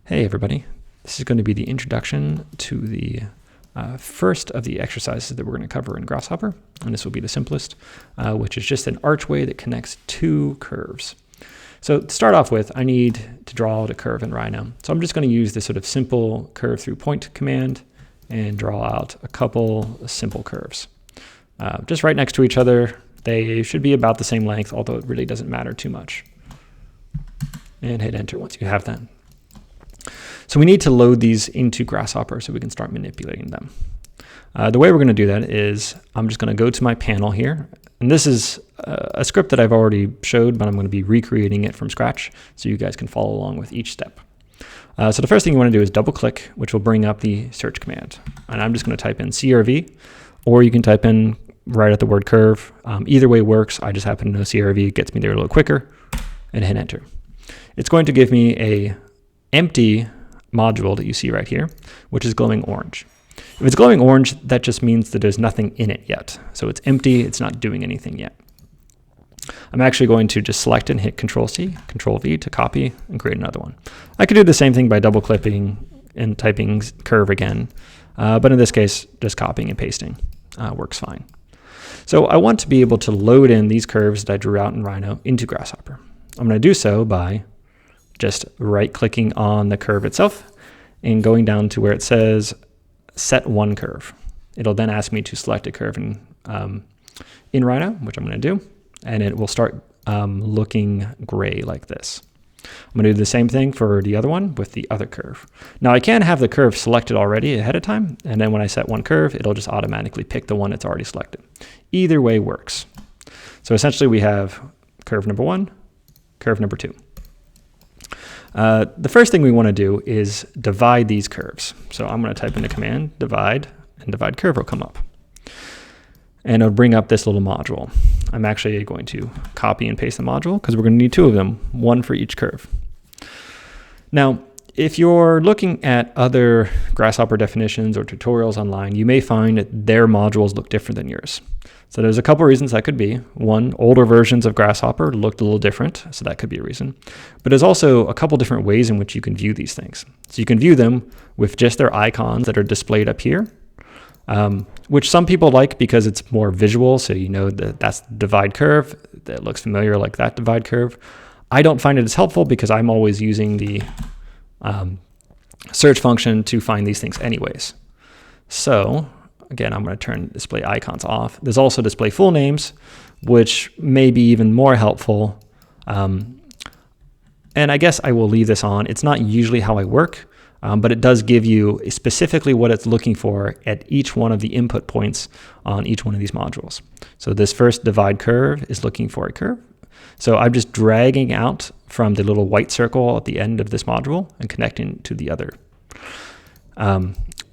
Hey everybody, this is going to be the introduction to the first of the exercises that we're going to cover in Grasshopper, and this will be the simplest, which is just an archway that connects two curves. So to start off with, I need to draw out a curve in Rhino. So I'm just going to use this sort of simple curve through point command and draw out a couple simple curves. Just right next to each other. They should be about the same length, although it really doesn't matter too much. And hit enter once you have that. So we need to load these into Grasshopper so we can start manipulating them. The way we're going to do that is I'm just going to go to my panel here. And this is a script that I've already showed, but I'm going to be recreating it from scratch so you guys can follow along with each step. So the first thing you want to do is double click, which will bring up the search command. And I'm just going to type in CRV, or you can type in right at the word curve. Either way works. I just happen to know CRV gets me there a little quicker, and hit enter. It's going to give me a empty module that you see right here, which is glowing orange. If it's glowing orange, that just means that there's nothing in it yet. So it's empty, it's not doing anything yet. I'm actually going to just select it and hit Control-C, Control-V to copy and create another one. I could do the same thing by double clicking and typing curve again, but in this case, just copying and pasting works fine. So I want to be able to load in these curves that I drew out in Rhino into Grasshopper. I'm going to do so by just right-clicking on the curve itself and going down to where it says set one curve. It'll then ask me to select a curve in Rhino, which I'm going to do, and it will start looking gray like this. I'm going to do the same thing for the other one with the other curve. Now I can have the curve selected already ahead of time, and then when I set one curve, it'll just automatically pick the one that's already selected. Either way works. So essentially we have curve number one, curve number two. The first thing we want to do is divide these curves. So I'm going to type in the command divide, and divide curve will come up. And it'll bring up this little module. I'm actually going to copy and paste the module because we're going to need two of them, one for each curve. Now, if you're looking at other Grasshopper definitions or tutorials online, you may find that their modules look different than yours. So there's a couple reasons that could be. One, older versions of Grasshopper looked a little different, so that could be a reason. But there's also a couple different ways in which you can view these things. So you can view them with just their icons that are displayed up here, which some people like because it's more visual, so you know that that's the divide curve, that looks familiar like that divide curve. I don't find it as helpful because I'm always using the search function to find these things anyways. So again, I'm going to turn display icons off. There's also display full names, which may be even more helpful. And I guess I will leave this on. It's not usually how I work, but it does give you specifically what it's looking for at each one of the input points on each one of these modules. So this first divide curve is looking for a curve. So I'm just dragging out from the little white circle at the end of this module and connecting to the other.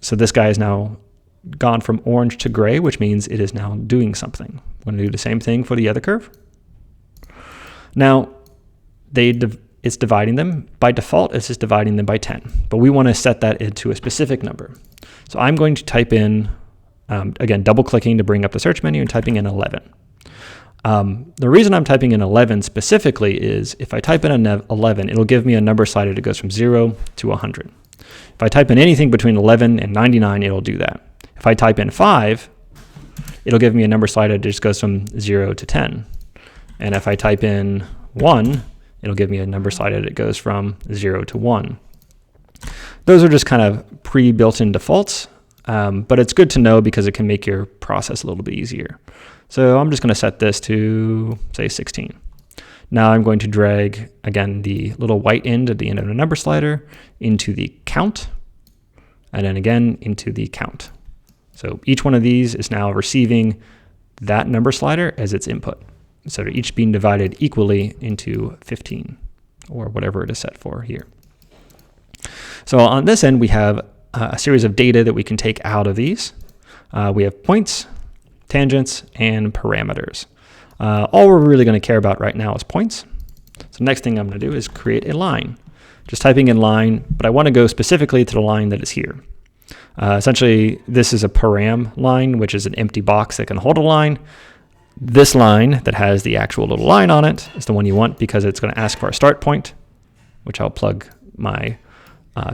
So this guy is now gone from orange to gray, which means it is now doing something. I'm going to do the same thing for the other curve. Now, it's dividing them. By default, it's just dividing them by 10, but we want to set that into a specific number. So I'm going to type in, again, double-clicking to bring up the search menu and typing in 11. The reason I'm typing in 11 specifically is if I type in 11, it'll give me a number slider that goes from 0 to 100. If I type in anything between 11 and 99, it'll do that. If I type in 5, it'll give me a number slider that just goes from 0 to 10. And if I type in 1, it'll give me a number slider that goes from 0 to 1. Those are just kind of pre-built-in defaults, but it's good to know because it can make your process a little bit easier. So I'm just going to set this to, say, 16. Now I'm going to drag, again, the little white end at the end of the number slider into the count, and then again into the count. So each one of these is now receiving that number slider as its input. So they're each being divided equally into 15, or whatever it is set for here. So on this end, we have a series of data that we can take out of these. We have points, tangents, and parameters. All we're really going to care about right now is points. So next thing I'm going to do is create a line. Just typing in line, but I want to go specifically to the line that is here. Essentially, this is a param line, which is an empty box that can hold a line. This line that has the actual little line on it is the one you want because it's going to ask for a start point, which I'll plug my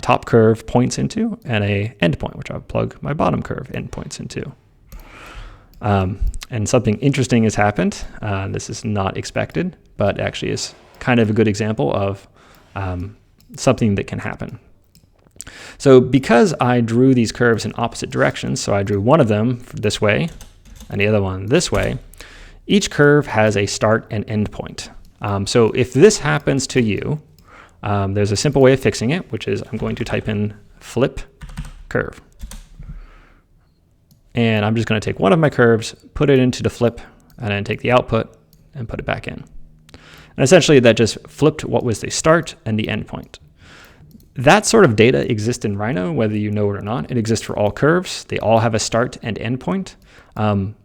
top curve points into, and a endpoint, which I'll plug my bottom curve endpoints into. And something interesting has happened. This is not expected, but actually is kind of a good example of something that can happen. So because I drew these curves in opposite directions, so I drew one of them this way and the other one this way, each curve has a start and end point. So if this happens to you, there's a simple way of fixing it, which is I'm going to type in flip curve. And I'm just going to take one of my curves, put it into the flip, and then take the output and put it back in. And essentially that just flipped what was the start and the end point. That sort of data exists in Rhino, whether you know it or not. It exists for all curves. They all have a start and end point.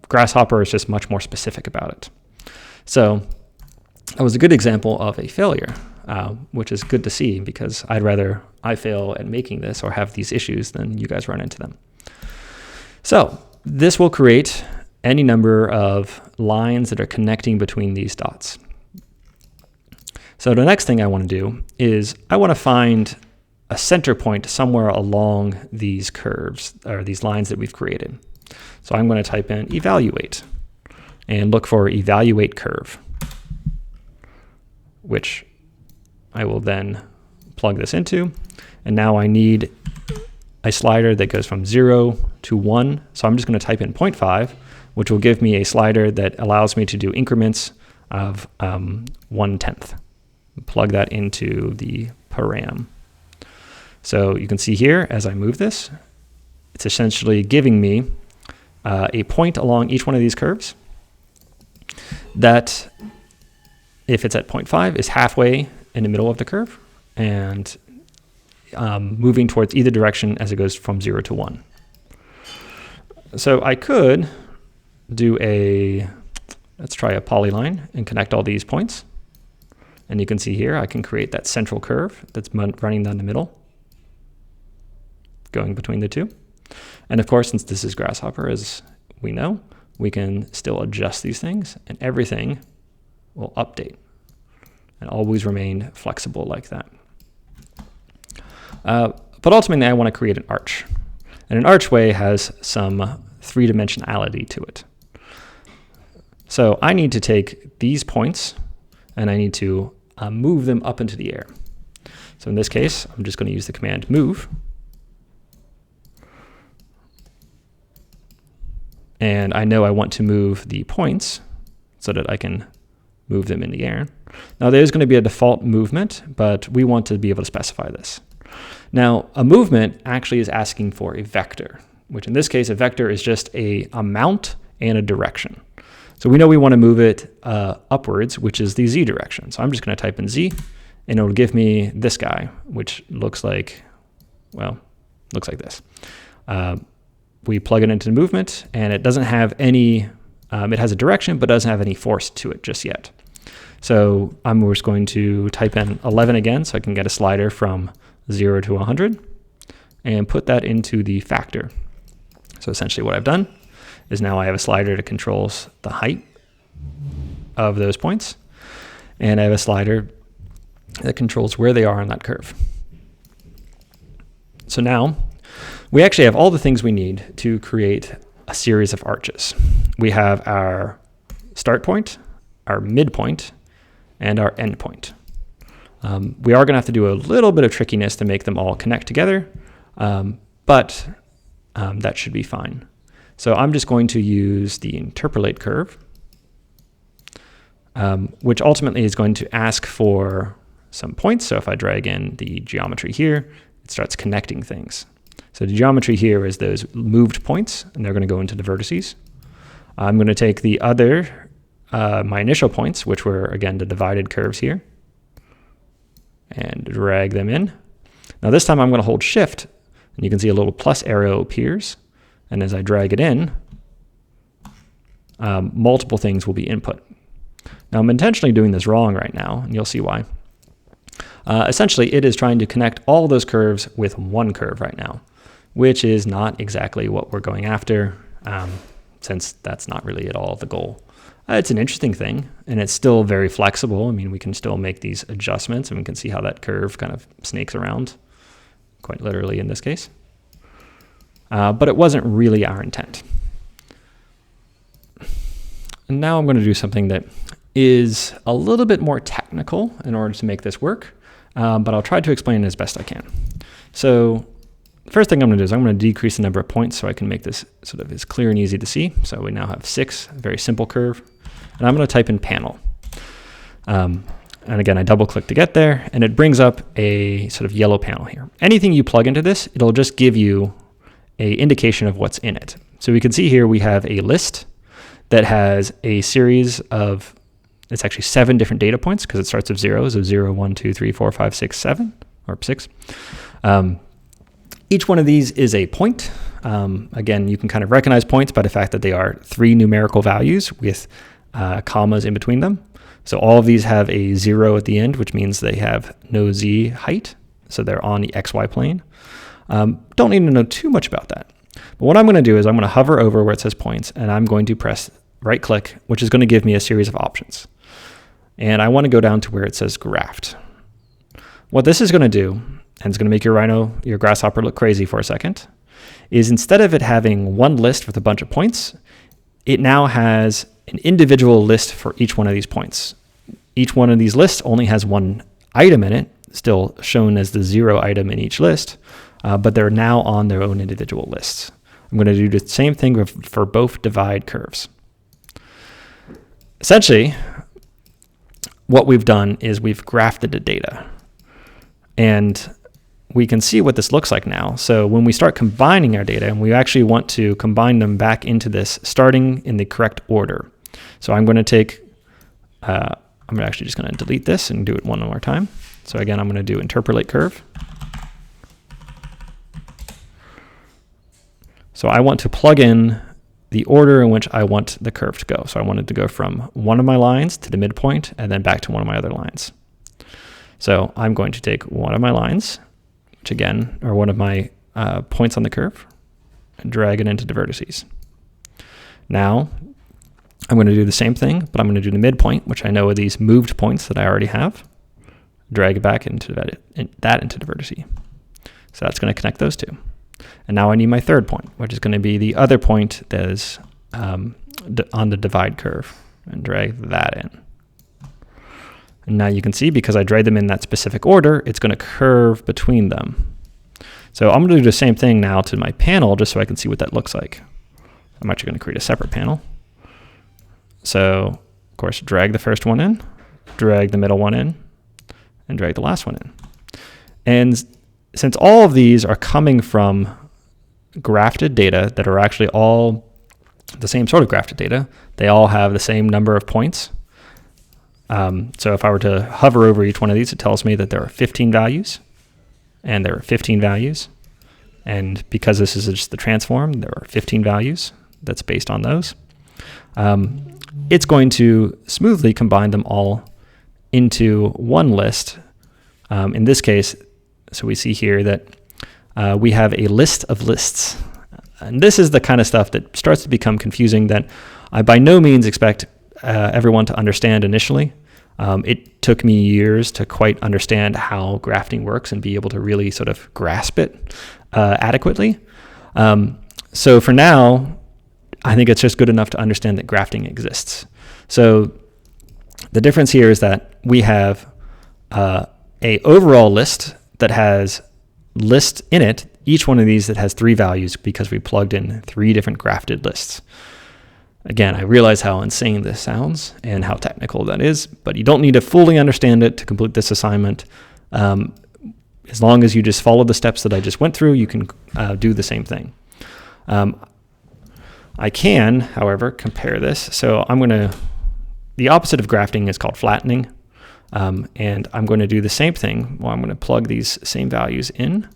Grasshopper is just much more specific about it. So that was a good example of a failure, which is good to see, because I'd rather I fail at making this or have these issues than you guys run into them. So this will create any number of lines that are connecting between these dots. So the next thing I want to do is I want to find a center point somewhere along these curves, or these lines that we've created. So I'm going to type in evaluate and look for evaluate curve, which I will then plug this into. And now I need a slider that goes from 0 to 1. So I'm just going to type in 0.5, which will give me a slider that allows me to do increments of 1/10. Plug that into the param. So you can see here, as I move this, it's essentially giving me a point along each one of these curves that, if it's at 0.5, is halfway in the middle of the curve, and moving towards either direction as it goes from 0 to 1. So I could do let's try a polyline and connect all these points. And you can see here, I can create that central curve that's running down the middle, going between the two. And of course, since this is Grasshopper, as we know, we can still adjust these things, and everything will update and always remain flexible like that. But ultimately, I want to create an arch. And an archway has some three-dimensionality to it. So I need to take these points and I need to move them up into the air. So in this case, I'm just going to use the command move. And I know I want to move the points so that I can move them in the air. Now there's going to be a default movement, but we want to be able to specify this. Now a movement actually is asking for a vector, which in this case, a vector is just a amount and a direction. So we know we want to move it upwards, which is the z direction. So I'm just going to type in z, and it'll give me this guy, which looks like, well, looks like this. We plug it into the movement, and it doesn't have any, it has a direction, but doesn't have any force to it just yet. So I'm just going to type in 11 again, so I can get a slider from 0 to 100, and put that into the factor. So essentially what I've done is now I have a slider that controls the height of those points, and I have a slider that controls where they are on that curve. So now we actually have all the things we need to create a series of arches. We have our start point, our midpoint, and our end point. We are going to have to do a little bit of trickiness to make them all connect together, but that should be fine. So I'm just going to use the interpolate curve, which ultimately is going to ask for some points. So if I drag in the geometry here, it starts connecting things. So the geometry here is those moved points, and they're going to go into the vertices. I'm going to take the other, my initial points, which were, again, the divided curves here, and drag them in. Now this time I'm going to hold shift, and you can see a little plus arrow appears. And as I drag it in, multiple things will be input. Now I'm intentionally doing this wrong right now, and you'll see why. Essentially, it is trying to connect all those curves with one curve right now, which is not exactly what we're going after, since that's not really at all the goal. It's an interesting thing, and it's still very flexible. I mean, we can still make these adjustments, and we can see how that curve kind of snakes around quite literally in this case. But it wasn't really our intent. And now I'm going to do something that is a little bit more technical in order to make this work, but I'll try to explain it as best I can. So the first thing I'm going to do is I'm going to decrease the number of points so I can make this sort of as clear and easy to see. So we now have 6, a very simple curve, and I'm going to type in panel. And again, I double click to get there, and it brings up a sort of yellow panel here. Anything you plug into this, it'll just give you an indication of what's in it. So we can see here we have a list that has a series of, it's actually 7 different data points because it starts with zeros, so 0, 1, 2, 3, 4, 5, 6, 7, or 6. Each one of these is a point. Again, you can kind of recognize points by the fact that they are 3 numerical values with commas in between them. So all of these have a 0 at the end, which means they have no z height. So they're on the xy plane. Don't need to know too much about that. But what I'm going to do is I'm going to hover over where it says points, and I'm going to press right click, which is going to give me a series of options. And I want to go down to where it says graphed. What this is going to do, and it's going to make your Grasshopper look crazy for a second, is instead of it having one list with a bunch of points, it now has an individual list for each one of these points. Each one of these lists only has one item in it, still shown as the 0 item in each list, but they're now on their own individual lists. I'm going to do the same thing for both divide curves. Essentially, what we've done is we've graphed the data. And we can see what this looks like now. So when we start combining our data, and we actually want to combine them back into this, starting in the correct order. So I'm going to take, I'm actually just going to delete this and do it one more time. So again, I'm going to do interpolate curve. So I want to plug in the order in which I want the curve to go. So I want it to go from one of my lines to the midpoint and then back to one of my other lines. So I'm going to take one of my lines, which again are one of my points on the curve, and drag it into the vertices. Now I'm going to do the same thing, but I'm going to do the midpoint, which I know are these moved points that I already have, drag it back into that into the vertice. So that's going to connect those two. And now I need my third point, which is going to be the other point that is on the divide curve, and drag that in. And now you can see, because I dragged them in that specific order, it's going to curve between them. So I'm going to do the same thing now to my panel, just so I can see what that looks like. I'm actually going to create a separate panel. So, of course, drag the first one in, drag the middle one in, and drag the last one in. And since all of these are coming from grafted data that are actually all the same sort of grafted data, they all have the same number of points. So if I were to hover over each one of these, it tells me that there are 15 values, and there are 15 values. And because this is just the transform, there are 15 values that's based on those. It's going to smoothly combine them all into one list. In this case, so we see here that we have a list of lists. And this is the kind of stuff that starts to become confusing that I by no means expect everyone to understand initially. It took me years to quite understand how grafting works and be able to really sort of grasp it adequately. So for now, I think it's just good enough to understand that grafting exists. So the difference here is that we have a overall list that has list in it, each one of these that has 3 values because we plugged in 3 different grafted lists. Again, I realize how insane this sounds and how technical that is, but you don't need to fully understand it to complete this assignment. As long as you just follow the steps that I just went through, you can do the same thing. I can, however, compare this. So the opposite of grafting is called flattening. And I'm going to do the same thing. Well, I'm going to plug these same values in,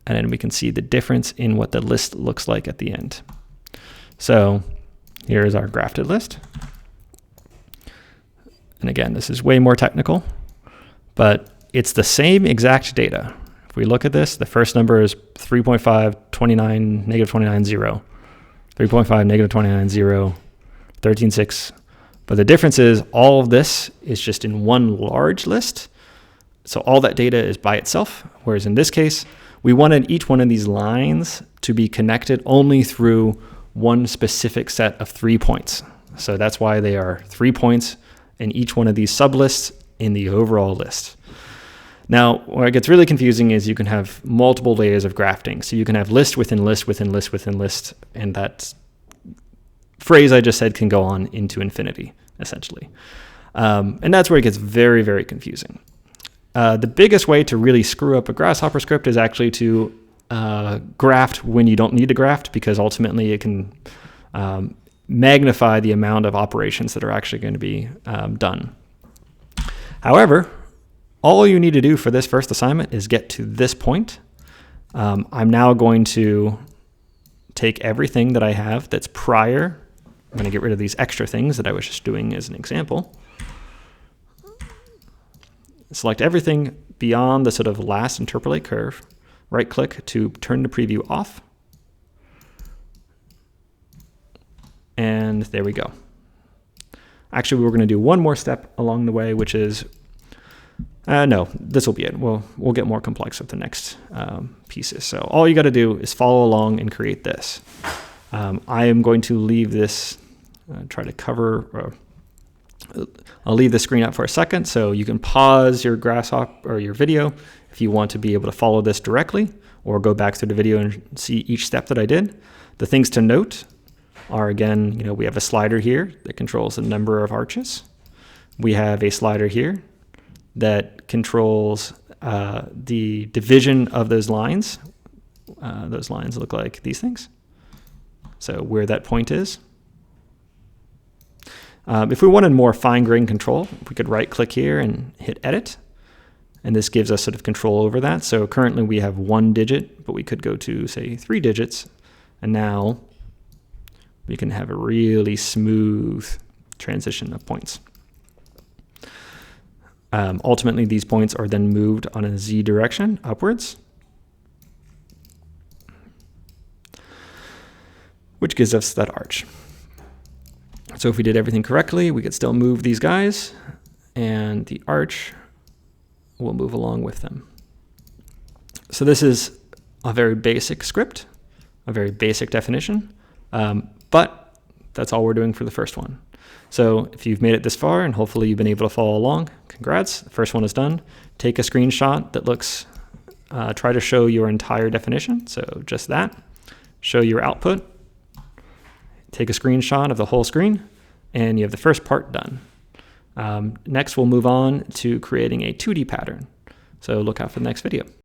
and then we can see the difference in what the list looks like at the end. So here is our grafted list. And again, this is way more technical, but it's the same exact data. If we look at this, the first number is 3.5, 29, negative 29, 0. 3.5, negative 29, 0, 13.6. But the difference is all of this is just in one large list. So all that data is by itself, whereas in this case, we wanted each one of these lines to be connected only through one specific set of 3 points. So that's why they are 3 points in each one of these sublists in the overall list. Now, where it gets really confusing is you can have multiple layers of grafting. So you can have list within list within list within list, and that phrase I just said can go on into infinity, essentially. And that's where it gets very, very confusing. The biggest way to really screw up a Grasshopper script is actually to graft when you don't need to graft, because ultimately it can magnify the amount of operations that are actually going to be done. However, all you need to do for this first assignment is get to this point. I'm now going to take everything that I have that's prior. I'm going to get rid of these extra things that I was just doing as an example. Select everything beyond the sort of last interpolate curve. Right click to turn the preview off. And there we go. Actually, we're going to do one more step along the way, which is, no, this will be it. We'll get more complex with the next pieces. So all you got to do is follow along and create this. I am going to leave this, try to cover, I'll leave the screen up for a second, so you can pause your Grasshopper or your video if you want to be able to follow this directly, or go back through the video and see each step that I did. The things to note are, again, we have a slider here that controls the number of arches. We have a slider here that controls the division of those lines. Those lines look like these things. So where that point is. If we wanted more fine-grained control, we could right-click here and hit Edit, and this gives us sort of control over that. So currently we have 1 digit, but we could go to, say, 3 digits, and now we can have a really smooth transition of points. Ultimately, these points are then moved on a Z direction upwards, which gives us that arch. So if we did everything correctly, we could still move these guys, and the arch will move along with them. So this is a very basic script, a very basic definition, but that's all we're doing for the first one. So if you've made it this far, and hopefully you've been able to follow along, congrats, the first one is done. Take a screenshot that looks, try to show your entire definition, so just that. Show your output. Take a screenshot of the whole screen, and you have the first part done. Next, we'll move on to creating a 2D pattern. So look out for the next video.